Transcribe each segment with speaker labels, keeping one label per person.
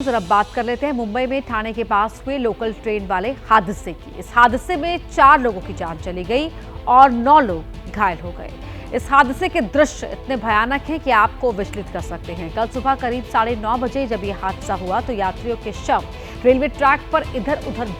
Speaker 1: जरा बात कर लेते हैं मुंबई में ठाणे के पास हुए लोकल ट्रेन वाले हादसे की। इस हादसे में 4 लोगों की जान चली गई और 9 लोग घायल हो गए। इस हादसे के दृश्य इतने भयानक हैं कि आपको विचलित कर सकते हैं। कल सुबह करीब 9:30 बजे जब यह हादसा हुआ तो यात्रियों के शव रेलवे ट्रैक पर इधर उधर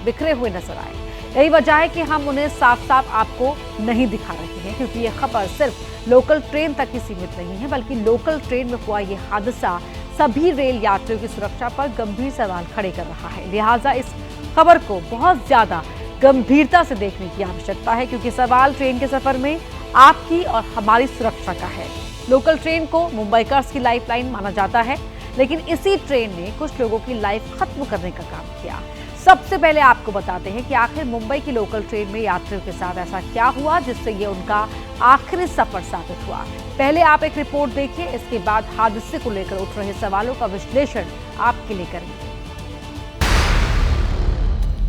Speaker 1: बिखरे हुए नजर आए। यही वजह है कि हम उन्हें साफ साफ आपको नहीं दिखा रहे हैं, क्योंकि यह खबर सिर्फ लोकल ट्रेन तक ही सीमित नहीं है, बल्कि लोकल ट्रेन में हुआ यह हादसा सभी रेल यात्रियों की सुरक्षा पर गंभीर सवाल खड़े कर रहा है। लिहाजा इस खबर को बहुत ज्यादा गंभीरता से देखने की आवश्यकता है, क्योंकि सवाल ट्रेन के सफर में आपकी और हमारी सुरक्षा का है। लोकल ट्रेन को मुंबईकर्स की लाइफलाइन माना जाता है, लेकिन इसी ट्रेन ने कुछ लोगों की लाइफ खत्म करने का काम किया। सबसे पहले आपको बताते हैं कि आखिर मुंबई की लोकल ट्रेन में यात्रियों के साथ ऐसा क्या हुआ जिससे ये उनका आखिरी सफर साबित हुआ। पहले आप एक रिपोर्ट देखिए, इसके बाद हादसे को लेकर उठ रहे सवालों का विश्लेषण आपके लिए करेंगे।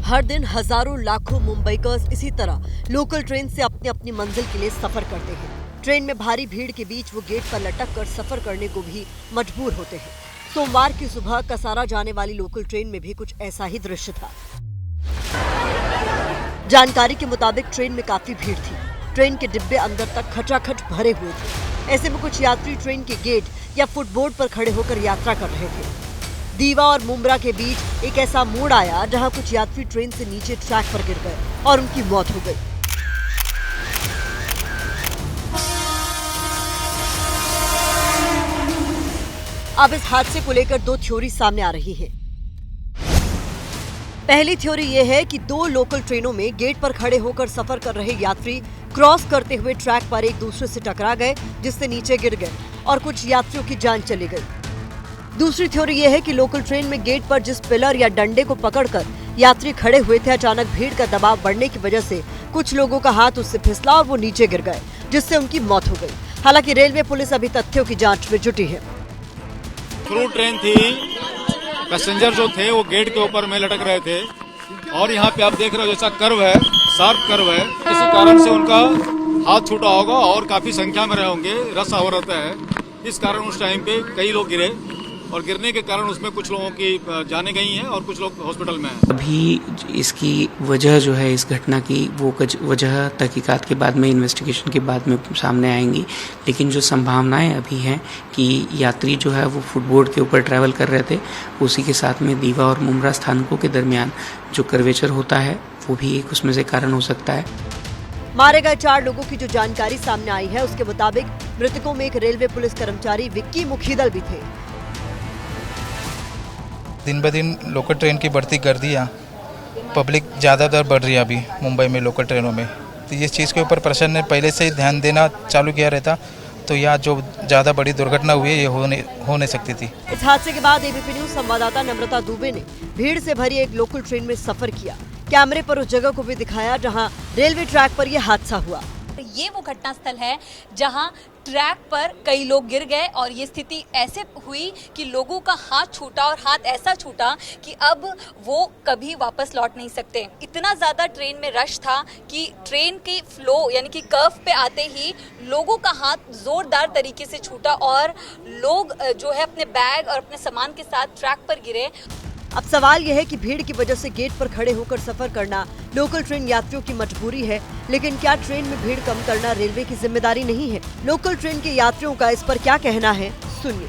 Speaker 2: हर दिन हजारों लाखों मुंबईकर्स इसी तरह लोकल ट्रेन से अपनी अपनी मंजिल के लिए सफर करते हैं। ट्रेन में भारी भीड़ के बीच वो गेट पर लटक कर सफर करने को भी मजबूर होते हैं। सोमवार की सुबह कसारा जाने वाली लोकल ट्रेन में भी कुछ ऐसा ही दृश्य था। जानकारी के मुताबिक ट्रेन में काफी भीड़ थी। ट्रेन के डिब्बे अंदर तक खचाखच भरे हुए थे। ऐसे में कुछ यात्री ट्रेन के गेट या फुटबोर्ड पर खड़े होकर यात्रा कर रहे थे। दीवा और मुंब्रा के बीच एक ऐसा मोड़ आया जहां कुछ यात्री ट्रेन से नीचे ट्रैक पर गिर गए और उनकी मौत हो गई। अब इस हादसे को लेकर 2 थ्योरी सामने आ रही है। पहली थ्योरी यह है कि 2 लोकल ट्रेनों में गेट पर खड़े होकर सफर कर रहे यात्री क्रॉस करते हुए ट्रैक पर एक दूसरे से टकरा गए, जिससे नीचे गिर गए और कुछ यात्रियों की जान चली गई। दूसरी थ्योरी यह है कि लोकल ट्रेन में गेट पर जिस पिलर या डंडे को पकड़कर यात्री खड़े हुए थे, अचानक भीड़ का दबाव बढ़ने की वजह से कुछ लोगों का हाथ उससे फिसला और वो नीचे गिर गए, जिससे उनकी मौत हो गई। हालांकि रेलवे पुलिस अभी तथ्यों की जांच में जुटी है।
Speaker 3: थ्रू ट्रेन थी, पैसेंजर जो थे वो गेट के ऊपर में लटक रहे थे और यहाँ पे आप देख रहे हो जैसा कर्व है, शार्प कर्व है, किसी कारण से उनका हाथ छूटा होगा और काफी संख्या में रहे होंगे, रस हो रहता है। इस कारण उस टाइम पे कई लोग गिरे और गिरने के कारण उसमें कुछ लोगों की जानें गई हैं और कुछ लोग हॉस्पिटल में हैं।
Speaker 4: अभी इसकी वजह जो है इस घटना की, वो वजह तहकीकात के बाद में, इन्वेस्टिगेशन के बाद में सामने आएंगी। लेकिन जो संभावनाएं अभी हैं कि यात्री जो है वो फुटबोर्ड के ऊपर ट्रैवल कर रहे थे, उसी के साथ में दीवा और मुंब्रा स्थानकों के दरमियान जो कर्वेचर होता है वो भी एक उसमें से कारण हो सकता है।
Speaker 2: मारे गए 4 लोगों की जो जानकारी सामने आई है, उसके मुताबिक मृतकों में एक रेलवे पुलिस कर्मचारी विक्की मुखीदल भी थे।
Speaker 5: दिन ब दिन लोकल ट्रेन की बढ़ती गर्दियाँ, पब्लिक ज़्यादातर बढ़ रही है अभी मुंबई में लोकल ट्रेनों में। तो इस चीज़ के ऊपर प्रशासन ने पहले से ही ध्यान देना चालू किया रहता तो यह जो ज़्यादा बड़ी दुर्घटना हुई है ये हो नहीं सकती थी।
Speaker 2: इस हादसे के बाद एबीपी न्यूज संवाददाता नम्रता दुबे ने भीड़ से भरी एक लोकल ट्रेन में सफर किया। कैमरे पर उस जगह को भी दिखाया जहां रेलवे ट्रैक पर यह हादसा हुआ।
Speaker 6: ये वो घटना स्थल है जहां ट्रैक पर कई लोग गिर गए और ये स्थिति ऐसे हुई कि लोगों का हाथ छूटा और हाथ ऐसा छूटा कि अब वो कभी वापस लौट नहीं सकते। इतना ज़्यादा ट्रेन में रश था कि ट्रेन के फ्लो यानी कि कर्व पे आते ही लोगों का हाथ जोरदार तरीके से छूटा और लोग जो है अपने बैग और अपने सामान के साथ ट्रैक पर गिरे।
Speaker 2: अब सवाल यह है कि भीड़ की वजह से गेट पर खड़े होकर सफर करना लोकल ट्रेन यात्रियों की मजबूरी है, लेकिन क्या ट्रेन में भीड़ कम करना रेलवे की जिम्मेदारी नहीं है? लोकल ट्रेन के यात्रियों का इस पर क्या कहना है, सुनिए।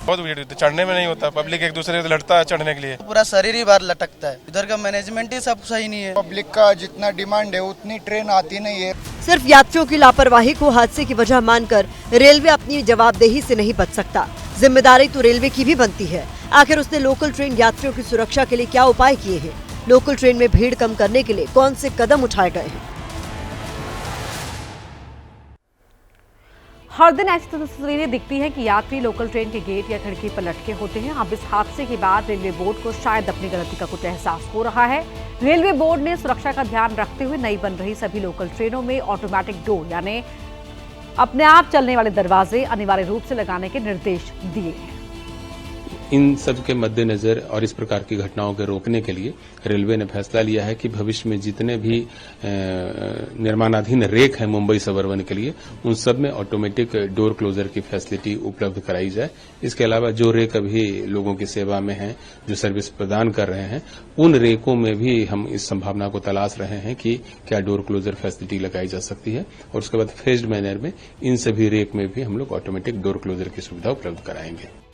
Speaker 7: बहुत भीड़ होती है, चढ़ने में नहीं होता, पब्लिक एक दूसरे से लड़ता है चढ़ने के लिए,
Speaker 8: पूरा शरीर ही बाहर लटकता है। इधर का मैनेजमेंट ही सब सही नहीं है।
Speaker 9: पब्लिक का जितना डिमांड है उतनी ट्रेन आती नहीं है।
Speaker 2: सिर्फ यात्रियों की लापरवाही को हादसे की वजह मानकर रेलवे अपनी जवाबदेही से नहीं बच सकता। जिम्मेदारी तो रेलवे की भी बनती है। आखिर उसने लोकल ट्रेन यात्रियों की सुरक्षा के लिए क्या उपाय किए हैं? लोकल ट्रेन में भीड़ कम करने के लिए कौन से कदम उठाए गए हैं?
Speaker 1: हर दिन ऐसी तस्वीरें दिखती हैं कि यात्री लोकल ट्रेन के गेट या खिड़की पर लटके होते हैं। अब इस हादसे के बाद रेलवे बोर्ड को शायद अपनी गलती का कुछ एहसास हो रहा है। रेलवे बोर्ड ने सुरक्षा का ध्यान रखते हुए नई बन रही सभी लोकल ट्रेनों में ऑटोमेटिक डोर यानी अपने आप चलने वाले दरवाजे अनिवार्य रूप से लगाने के निर्देश दिए हैं।
Speaker 10: इन सब के मद्देनजर और इस प्रकार की घटनाओं के रोकने के लिए रेलवे ने फैसला लिया है कि भविष्य में जितने भी निर्माणाधीन रेक है मुंबई सबअर्बन के लिए उन सब में ऑटोमेटिक डोर क्लोजर की फैसिलिटी उपलब्ध कराई जाए। इसके अलावा जो रेक अभी लोगों की सेवा में हैं, जो सर्विस प्रदान कर रहे हैं, उन रेकों में भी हम इस संभावना को तलाश रहे हैं कि क्या डोर क्लोजर फैसिलिटी लगाई जा सकती है और उसके बाद फेज्ड मैनर में इन सभी रेक में भी हम लोग ऑटोमेटिक डोर क्लोजर की सुविधा उपलब्ध कराएंगे।